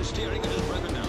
steering it is broken down.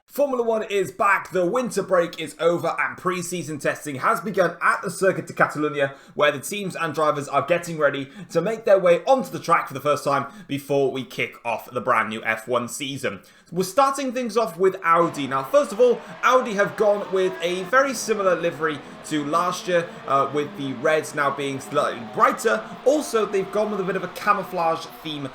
Formula 1 is back, the winter break is over and pre-season testing has begun at the Circuit de Catalunya, where the teams and drivers are getting ready to make their way onto the track for the first time before we kick off the brand new F1 season. We're starting things off with Audi. Now, first of all, Audi have gone with a very similar livery to last year, with the reds now being slightly brighter. Also, they've gone with a bit of a camouflage theme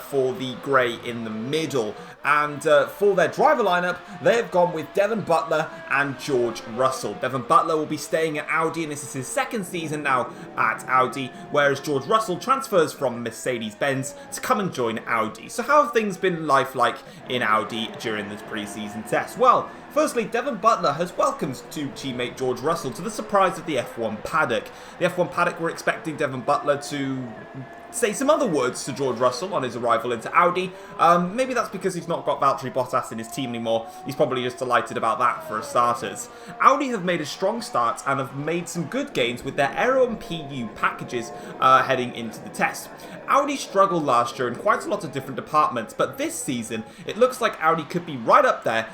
for the grey in the middle. And for their driver lineup, they have gone with Devon Butler and George Russell. Devon Butler will be staying at Audi, and this is his second season now at Audi, whereas George Russell transfers from Mercedes-Benz to come and join Audi. So how have things been lifelike in Audi during this pre-season test? Well, firstly, Devon Butler has welcomed to teammate George Russell to the surprise of the F1 paddock. The F1 paddock were expecting Devon Butler to say some other words to George Russell on his arrival into Audi. Maybe that's because he's not got Valtteri Bottas in his team anymore. He's probably just delighted about that for starters. Audi have made a strong start and have made some good gains with their Aero and PU packages heading into the test. Audi struggled last year in quite a lot of different departments, but this season it looks like Audi could be right up there,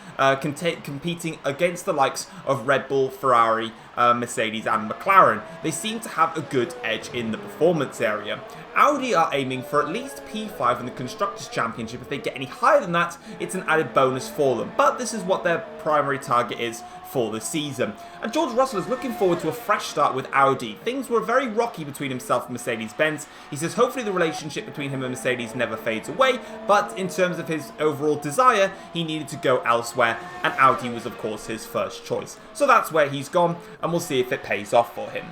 competing against the likes of Red Bull, Ferrari, Mercedes and McLaren. They seem to have a good edge in the performance area. Audi are aiming for at least P5 in the Constructors' Championship. If they get any higher than that, it's an added bonus for them. But this is what their primary target is for the season. And George Russell is looking forward to a fresh start with Audi. Things were very rocky between himself and Mercedes-Benz. He says hopefully the relationship between him and Mercedes never fades away, but in terms of his overall desire, he needed to go elsewhere, and Audi was of course his first choice. So that's where he's gone, and we'll see if it pays off for him.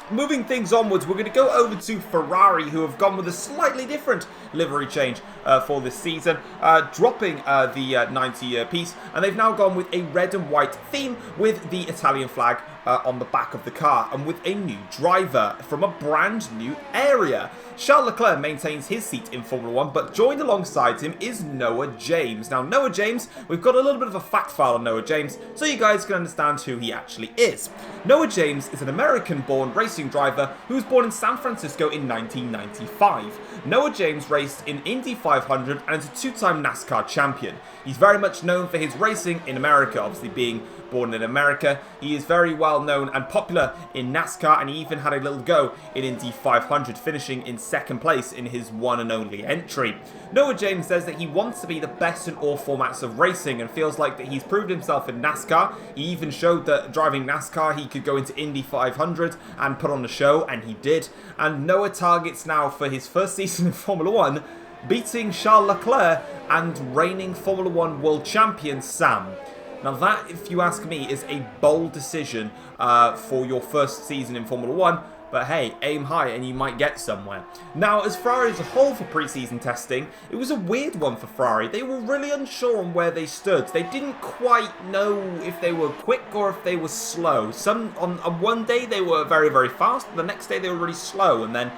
Moving things onwards, we're going to go over to Ferrari, who have gone with a slightly different livery change for this season, dropping the 90-year piece, and they've now gone with a red and white theme with the Italian flag on the back of the car, and with a new driver from a brand new area. Charles Leclerc maintains his seat in Formula 1, but joined alongside him is Noah James. Now, Noah James, we've got a little bit of a fact file on Noah James, so you guys can understand who he actually is. Noah James is an American-born racing driver who was born in San Francisco in 1995. Noah James raced in Indy 500 and is a two-time NASCAR champion. He's very much known for his racing in America, obviously being born in America. He is very well known and popular in NASCAR, and he even had a little go in Indy 500, finishing in second place in his one and only entry. Noah James says that he wants to be the best in all formats of racing and feels like that he's proved himself in NASCAR. He even showed that driving NASCAR he could go into Indy 500 and put on a show, and he did. And Noah targets now for his first season in Formula 1 beating Charles Leclerc and reigning Formula 1 world champion Sam. Now that, if you ask me, is a bold decision for your first season in Formula 1, but hey, aim high and you might get somewhere. Now, as Ferrari as a whole for pre-season testing, it was a weird one for Ferrari. They were really unsure on where they stood. They didn't quite know if they were quick or if they were slow. On one day they were very, very fast, the next day they were really slow, and then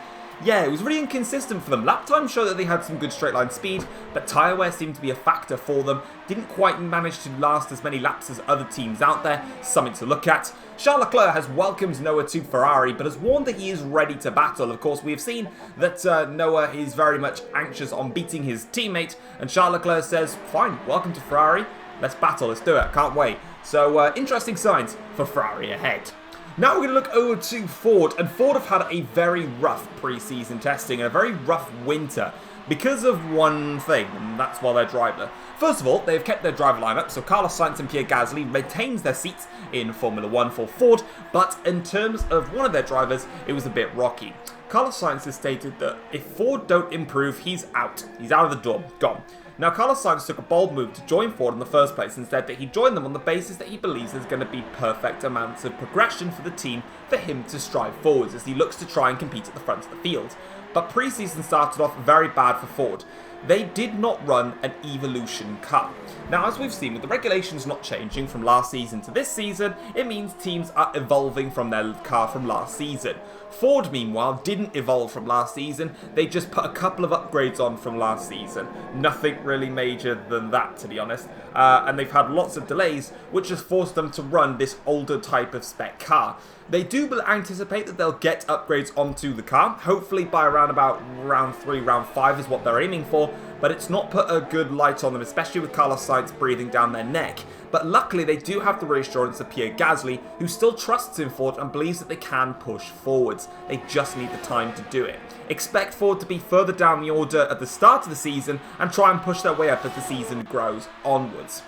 yeah, it was really inconsistent for them. Lap time showed that they had some good straight line speed, but tyre wear seemed to be a factor for them. Didn't quite manage to last as many laps as other teams out there. Something to look at. Charles Leclerc has welcomed Noah to Ferrari, but has warned that he is ready to battle. Of course, we have seen that Noah is very much anxious on beating his teammate, and Charles Leclerc says, fine, welcome to Ferrari. Let's battle, let's do it, can't wait. So, interesting signs for Ferrari ahead. Now we're going to look over to Ford, and Ford have had a very rough pre-season testing and a very rough winter because of one thing, and that's their driver. First of all, they've kept their driver lineup, so Carlos Sainz and Pierre Gasly retains their seats in Formula 1 for Ford, but in terms of one of their drivers, it was a bit rocky. Carlos Sainz has stated that if Ford don't improve, he's out. He's out of the door. Gone. Now, Carlos Sainz took a bold move to join Ford in the first place and said that he joined them on the basis that he believes there's going to be perfect amounts of progression for the team for him to strive forwards as he looks to try and compete at the front of the field. But pre-season started off very bad for Ford. They did not run an Evolution car. Now, as we've seen, with the regulations not changing from last season to this season, it means teams are evolving from their car from last season. Ford, meanwhile, didn't evolve from last season. They just put a couple of upgrades on from last season. Nothing really major than that, to be honest. And they've had lots of delays, which has forced them to run this older type of spec car. They do anticipate that they'll get upgrades onto the car, hopefully by around about round 3, round 5 is what they're aiming for, but it's not put a good light on them, especially with Carlos Sainz breathing down their neck. But luckily they do have the reassurance of Pierre Gasly, who still trusts in Ford and believes that they can push forwards. They just need the time to do it. Expect Ford to be further down the order at the start of the season and try and push their way up as the season grows onwards.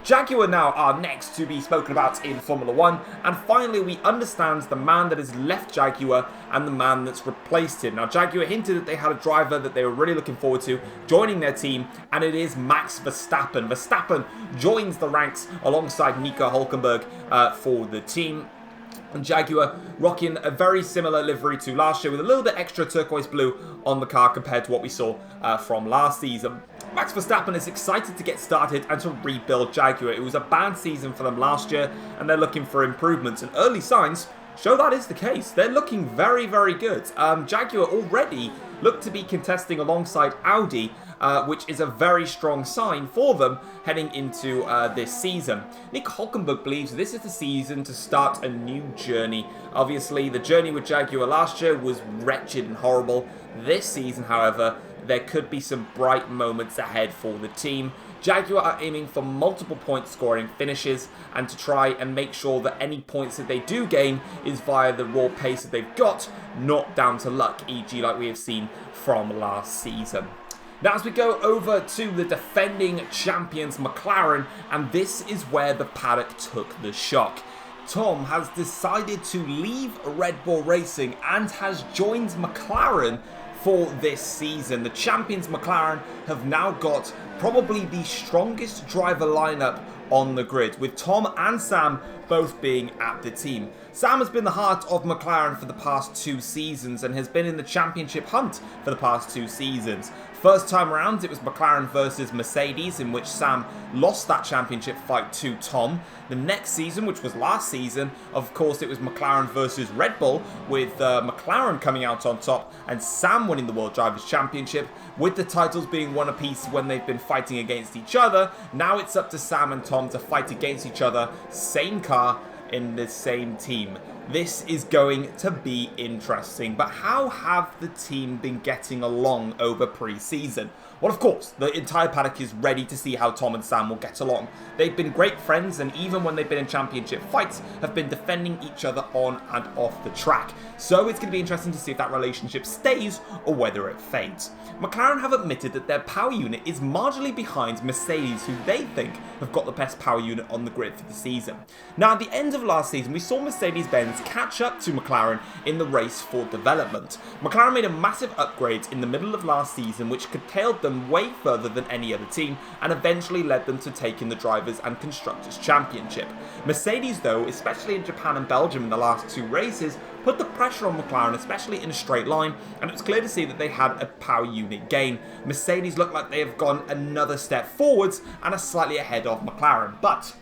Jaguar now are next to be spoken about in Formula 1, and finally we understand the man that has left Jaguar and the man that's replaced him. Now, Jaguar hinted that they had a driver that they were really looking forward to joining their team, and it is Max Verstappen. Verstappen joins the ranks alongside Nico Hülkenberg for the team. And Jaguar rocking a very similar livery to last year with a little bit extra turquoise blue on the car compared to what we saw from last season. Max Verstappen is excited to get started and to rebuild Jaguar. It was a bad season for them last year and they're looking for improvements, and early signs show that is the case. They're looking very, very good. Jaguar already look to be contesting alongside Audi, which is a very strong sign for them heading into this season. Nick Hülkenberg believes this is the season to start a new journey. Obviously, the journey with Jaguar last year was wretched and horrible. This season, however, there could be some bright moments ahead for the team. Jaguar are aiming for multiple point scoring finishes and to try and make sure that any points that they do gain is via the raw pace that they've got, not down to luck, e.g. like we have seen from last season. Now, as we go over to the defending champions McLaren, and this is where the paddock took the shock. Tom has decided to leave Red Bull Racing and has joined McLaren for this season. The champions McLaren have now got probably the strongest driver lineup on the grid, with Tom and Sam both being at the team. Sam has been the heart of McLaren for the past 2 seasons and has been in the championship hunt for the past 2 seasons. First time around, it was McLaren versus Mercedes, in which Sam lost that championship fight to Tom. The next season, which was last season, of course, it was McLaren versus Red Bull, with McLaren coming out on top and Sam winning the World Drivers' Championship, with the titles being one apiece when they've been fighting against each other. Now it's up to Sam and Tom to fight against each other, same car in the same team. This is going to be interesting, but how have the team been getting along over pre-season? Well, of course, the entire paddock is ready to see how Tom and Sam will get along. They've been great friends, and even when they've been in championship fights, have been defending each other on and off the track. So it's going to be interesting to see if that relationship stays or whether it fades. McLaren have admitted that their power unit is marginally behind Mercedes, who they think have got the best power unit on the grid for the season. Now, at the end of last season, we saw Mercedes-Benz catch up to McLaren in the race for development. McLaren made a massive upgrade in the middle of last season, which curtailed them way further than any other team and eventually led them to taking the Drivers' and Constructors' Championship. Mercedes, though, especially in Japan and Belgium in the last 2 races, put the pressure on McLaren, especially in a straight line, and it was clear to see that they had a power unit gain. Mercedes look like they have gone another step forwards and are slightly ahead of McLaren, but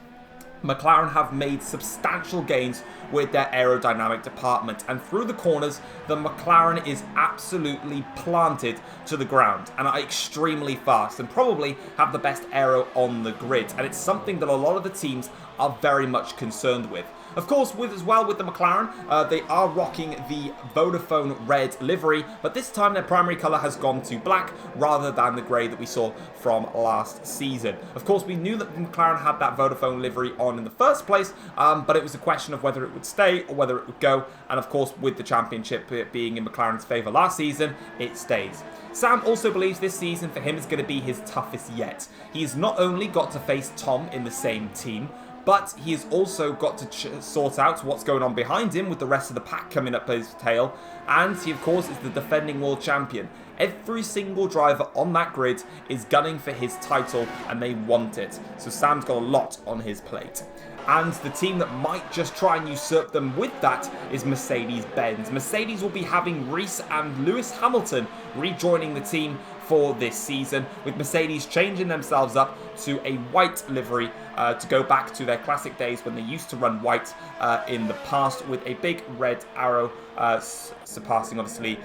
McLaren have made substantial gains with their aerodynamic department, and through the corners, the McLaren is absolutely planted to the ground and are extremely fast and probably have the best aero on the grid, and it's something that a lot of the teams are very much concerned with. Of course, with the McLaren, they are rocking the Vodafone red livery, but this time their primary colour has gone to black rather than the grey that we saw from last season. Of course, we knew that McLaren had that Vodafone livery on in the first place, but it was a question of whether it would stay or whether it would go, and of course, with the championship being in McLaren's favour last season, it stays. Sam also believes this season for him is going to be his toughest yet. He's not only got to face Tom in the same team, but he has also got to sort out what's going on behind him with the rest of the pack coming up his tail, and he of course is the defending world champion. Every single driver on that grid is gunning for his title and they want it, so Sam's got a lot on his plate. And the team that might just try and usurp them with that is Mercedes-Benz. Mercedes will be having Reese and Lewis Hamilton rejoining the team for this season, with Mercedes changing themselves up to a white livery to go back to their classic days when they used to run white in the past, with a big red arrow surpassing obviously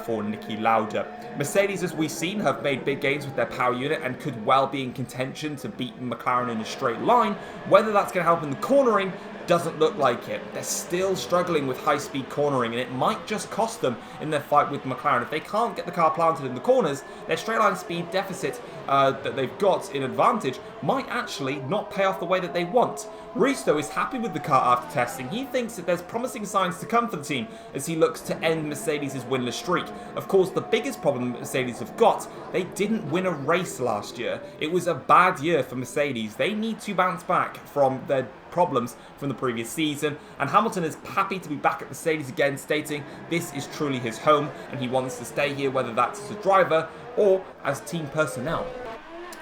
for Niki Lauda. Mercedes, as we've seen, have made big gains with their power unit and could well be in contention to beat McLaren in a straight line. Whether that's going to help in the cornering doesn't look like it. They're still struggling with high-speed cornering, and it might just cost them in their fight with McLaren. If they can't get the car planted in the corners, their straight-line speed deficit that they've got in advantage might actually not pay off the way that they want. Reese, though, is happy with the car after testing. He thinks that there's promising signs to come for the team as he looks to end Mercedes' winless streak. Of course, the biggest problem that Mercedes have got, they didn't win a race last year. It was a bad year for Mercedes. They need to bounce back from their problems from the previous season, and Hamilton is happy to be back at Mercedes again, stating this is truly his home and he wants to stay here, whether that's as a driver or as team personnel.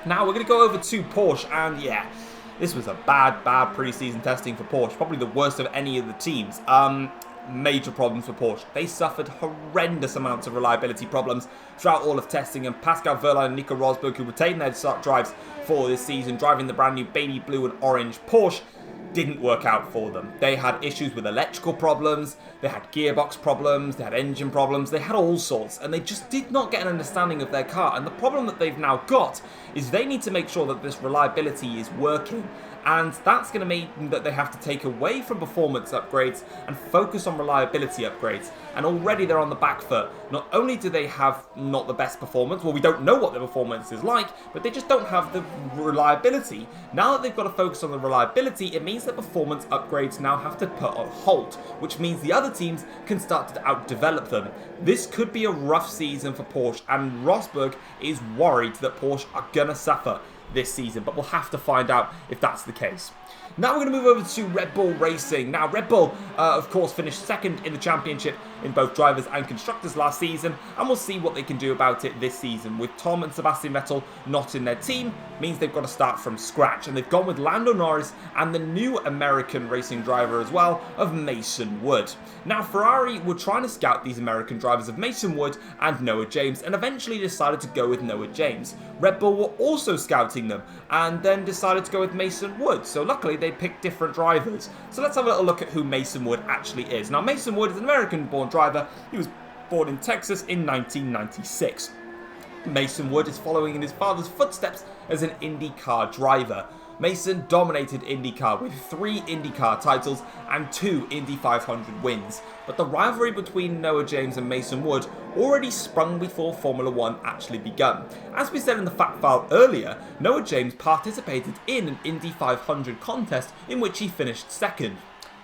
Now we're going to go over to Porsche, and yeah, this was a bad pre-season testing for Porsche, probably the worst of any of the teams. Major problems for Porsche. They suffered horrendous amounts of reliability problems throughout all of testing, and Pascal Wehrlein and Nico Rosberg, who retained their start drives for this season, driving the brand new baby blue and orange Porsche, didn't work out for them. They had issues with electrical problems, they had gearbox problems, they had engine problems, they had all sorts, and they just did not get an understanding of their car. And the problem that they've now got is they need to make sure that this reliability is working, and that's going to mean that they have to take away from performance upgrades and focus on reliability upgrades. And already they're on the back foot. Not only do they have not the best performance, well, we don't know what their performance is like, but they just don't have the reliability. Now that they've got to focus on the reliability, it means that performance upgrades now have to put on hold, which means the other teams can start to outdevelop them. This could be a rough season for Porsche, and Rosberg is worried that Porsche are going to suffer this season, but we'll have to find out if that's the case. Now we're going to move over to Red Bull Racing. Now Red Bull, of course, finished second in the championship in both drivers and constructors last season, and we'll see what they can do about it this season. With Tom and Sebastian Vettel not in their team, means they've got to start from scratch, and they've gone with Lando Norris and the new American racing driver as well of Mason Wood. Now Ferrari were trying to scout these American drivers of Mason Wood and Noah James, and eventually decided to go with Noah James. Red Bull were also scouting them and then decided to go with Mason Wood, so luckily they picked different drivers. So let's have a little look at who Mason Wood actually is. Now Mason Wood is an American-born driver. He was born in Texas in 1996. Mason Wood is following in his father's footsteps as an IndyCar driver. Mason dominated IndyCar with 3 IndyCar titles and 2 Indy 500 wins, but the rivalry between Noah James and Mason Wood already sprung before Formula 1 actually begun. As we said in the fact file earlier, Noah James participated in an Indy 500 contest in which he finished second.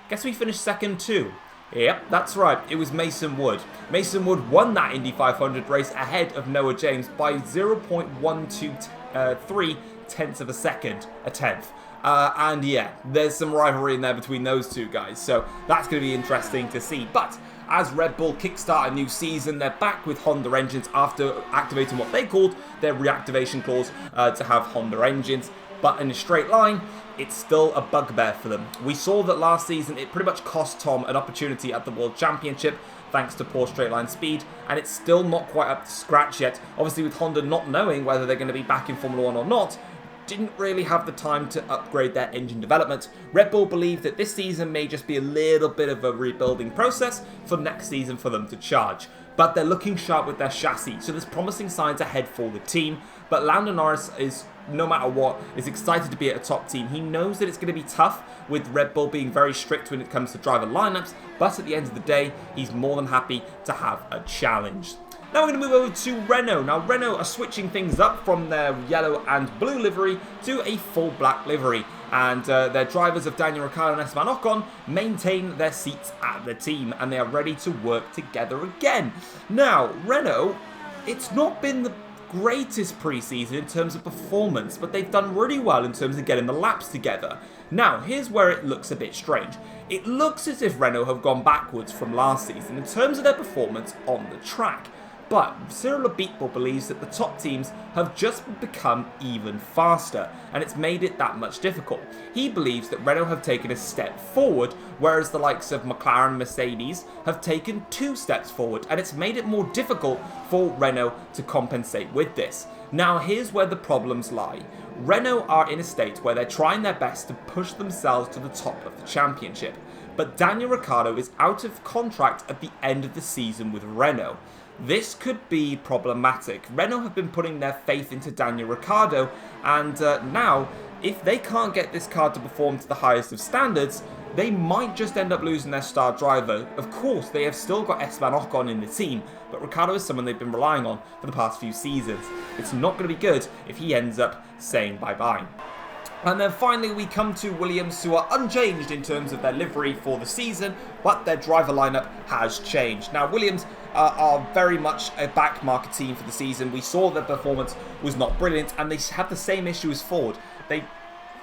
Guess we finished second too? Yep, that's right, it was Mason Wood. Mason Wood won that Indy 500 race ahead of Noah James by 0.123 tenths of a second, a tenth. And yeah, there's some rivalry in there between those two guys, so that's going to be interesting to see. But as Red Bull kickstart a new season, they're back with Honda engines after activating what they called their reactivation clause to have Honda engines. But in a straight line, it's still a bugbear for them. We saw that last season it pretty much cost Tom an opportunity at the World Championship thanks to poor straight line speed, and it's still not quite up to scratch yet. Obviously with Honda not knowing whether they're going to be back in Formula 1 or not, didn't really have the time to upgrade their engine development. Red Bull believe that this season may just be a little bit of a rebuilding process for next season for them to charge. But they're looking sharp with their chassis, so there's promising signs ahead for the team. But Lando Norris is, no matter what, is excited to be at a top team. He knows that it's going to be tough with Red Bull being very strict when it comes to driver lineups, but at the end of the day, he's more than happy to have a challenge. Now we're going to move over to Renault. Now Renault are switching things up from their yellow and blue livery to a full black livery. And their drivers of Daniel Ricciardo and Esteban Ocon maintain their seats at the team, and they are ready to work together again. Now, Renault, it's not been the greatest preseason in terms of performance, but they've done really well in terms of getting the laps together. Now, here's where it looks a bit strange. It looks as if Renault have gone backwards from last season in terms of their performance on the track. But Cyril Abiteboul believes that the top teams have just become even faster, and it's made it that much difficult. He believes that Renault have taken a step forward, whereas the likes of McLaren and Mercedes have taken 2 steps forward, and it's made it more difficult for Renault to compensate with this. Now, here's where the problems lie. Renault are in a state where they're trying their best to push themselves to the top of the championship, but Daniel Ricciardo is out of contract at the end of the season with Renault. This could be problematic. Renault have been putting their faith into Daniel Ricciardo, and now, if they can't get this car to perform to the highest of standards, they might just end up losing their star driver. Of course, they have still got Esteban Ocon in the team, but Ricciardo is someone they've been relying on for the past few seasons. It's not going to be good if he ends up saying bye-bye. And then finally we come to Williams, who are unchanged in terms of their livery for the season, but their driver lineup has changed. Now, Williams are very much a back-market team for the season. We saw their performance was not brilliant, and they had the same issue as Ford. They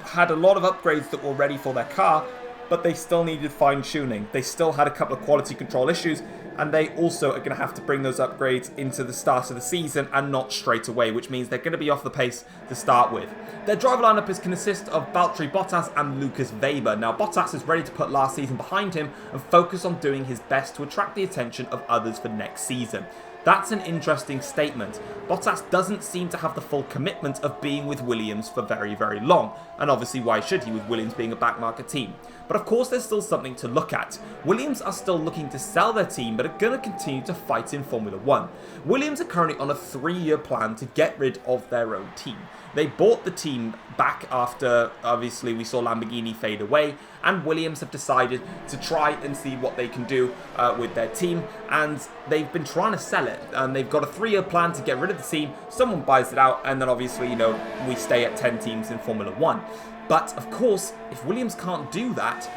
had a lot of upgrades that were ready for their car, but they still needed fine-tuning. They still had a couple of quality control issues, and they also are going to have to bring those upgrades into the start of the season and not straight away, which means they're going to be off the pace to start with. Their driver lineup is consist of Valtteri Bottas and Lucas Weber. Now, Bottas is ready to put last season behind him and focus on doing his best to attract the attention of others for next season. That's an interesting statement. Bottas doesn't seem to have the full commitment of being with Williams for very, very long. And obviously, why should he, with Williams being a back-market team? But of course, there's still something to look at. Williams are still looking to sell their team, but are going to continue to fight in Formula 1. Williams are currently on a 3-year plan to get rid of their own team. They bought the team back after, obviously, we saw Lamborghini fade away, and Williams have decided to try and see what they can do with their team, and they've been trying to sell it, and they've got a 3-year plan to get rid of the team. Someone buys it out, and then obviously, we stay at 10 teams in Formula 1. But, of course, if Williams can't do that,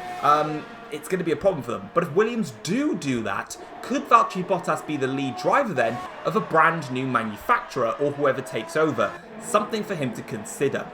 it's going to be a problem for them. But if Williams do that, could Valtteri Bottas be the lead driver then of a brand new manufacturer or whoever takes over? Something for him to consider.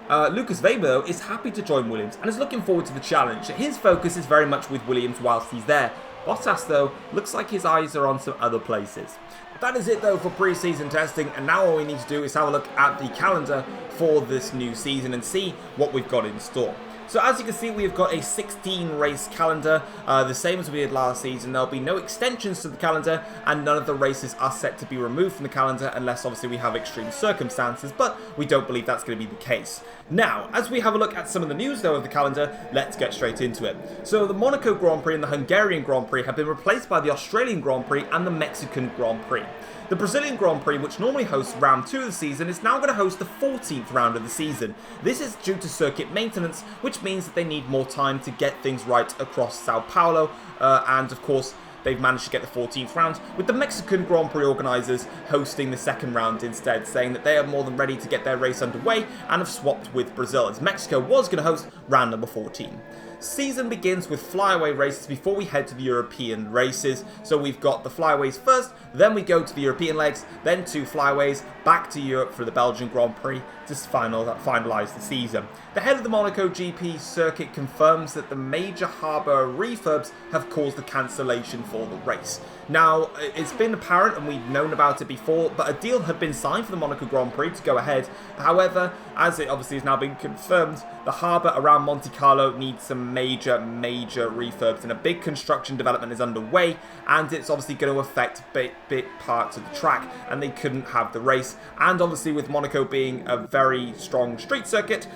Lucas Weber, though, is happy to join Williams and is looking forward to the challenge. His focus is very much with Williams whilst he's there. Bottas, though, looks like his eyes are on some other places. That is it, though, for pre-season testing, and now all we need to do is have a look at the calendar for this new season and see what we've got in store. So as you can see, we've got a 16 race calendar, the same as we did last season. There'll be no extensions to the calendar, and none of the races are set to be removed from the calendar unless obviously we have extreme circumstances, but we don't believe that's going to be the case. Now, as we have a look at some of the news though of the calendar, let's get straight into it. So the Monaco Grand Prix and the Hungarian Grand Prix have been replaced by the Australian Grand Prix and the Mexican Grand Prix. The Brazilian Grand Prix, which normally hosts round 2 of the season, is now going to host the 14th round of the season. This is due to circuit maintenance, which means that they need more time to get things right across Sao Paulo, and of course, they've managed to get the 14th round, with the Mexican Grand Prix organisers hosting the 2nd round instead, saying that they are more than ready to get their race underway and have swapped with Brazil, as Mexico was going to host round number 14. Season begins with flyaway races before we head to the European races. So we've got the flyaways first, then we go to the European legs, then 2 flyaways, back to Europe for the Belgian Grand Prix to finalise the season. The head of the Monaco GP circuit confirms that the major harbour refurbs have caused the cancellation for the race. Now, it's been apparent, and we've known about it before, but a deal had been signed for the Monaco Grand Prix to go ahead. However, as it obviously has now been confirmed, the harbour around Monte Carlo needs some major refurbs, and a big construction development is underway, and it's obviously going to affect big parts of the track, and they couldn't have the race. And obviously with Monaco being a very strong street circuit,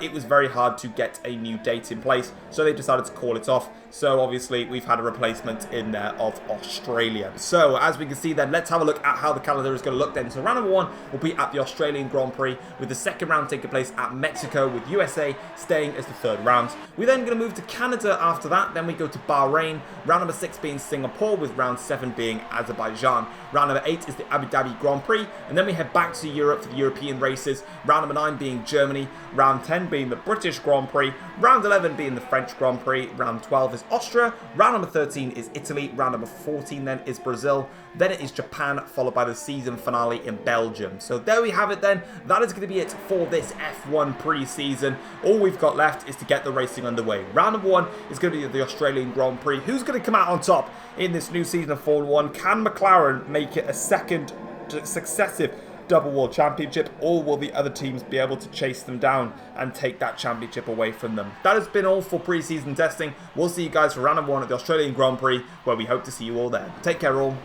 it was very hard to get a new date in place, so they decided to call it off. So obviously we've had a replacement in there of Australia. So as we can see then, let's have a look at how the calendar is going to look then. So round number 1 will be at the Australian Grand Prix, with the 2nd round taking place at Mexico, with USA staying as the 3rd round. We're then going to move to Canada after that. Then we go to Bahrain, round number 6 being Singapore, with round 7 being Azerbaijan. Round number 8 is the Abu Dhabi Grand Prix, and then we head back to Europe for the European races. Round number 9 being Germany, round 10 being the British Grand Prix, round 11 being the French Grand Prix, round 12 is Austria, round number 13 is Italy, round number 14 then is Brazil, then it is Japan, followed by the season finale in Belgium. So there we have it then. That is going to be it for this F1 pre-season. All we've got left is to get the racing underway. Round number 1 is going to be the Australian Grand Prix. Who's going to come out on top in this new season of Formula 1? Can McLaren make it a second successive double world championship, or will the other teams be able to chase them down and take that championship away from them? That has been all for pre-season testing. We'll see you guys for round number 1 at the Australian Grand Prix, where we hope to see you all there. Take care all.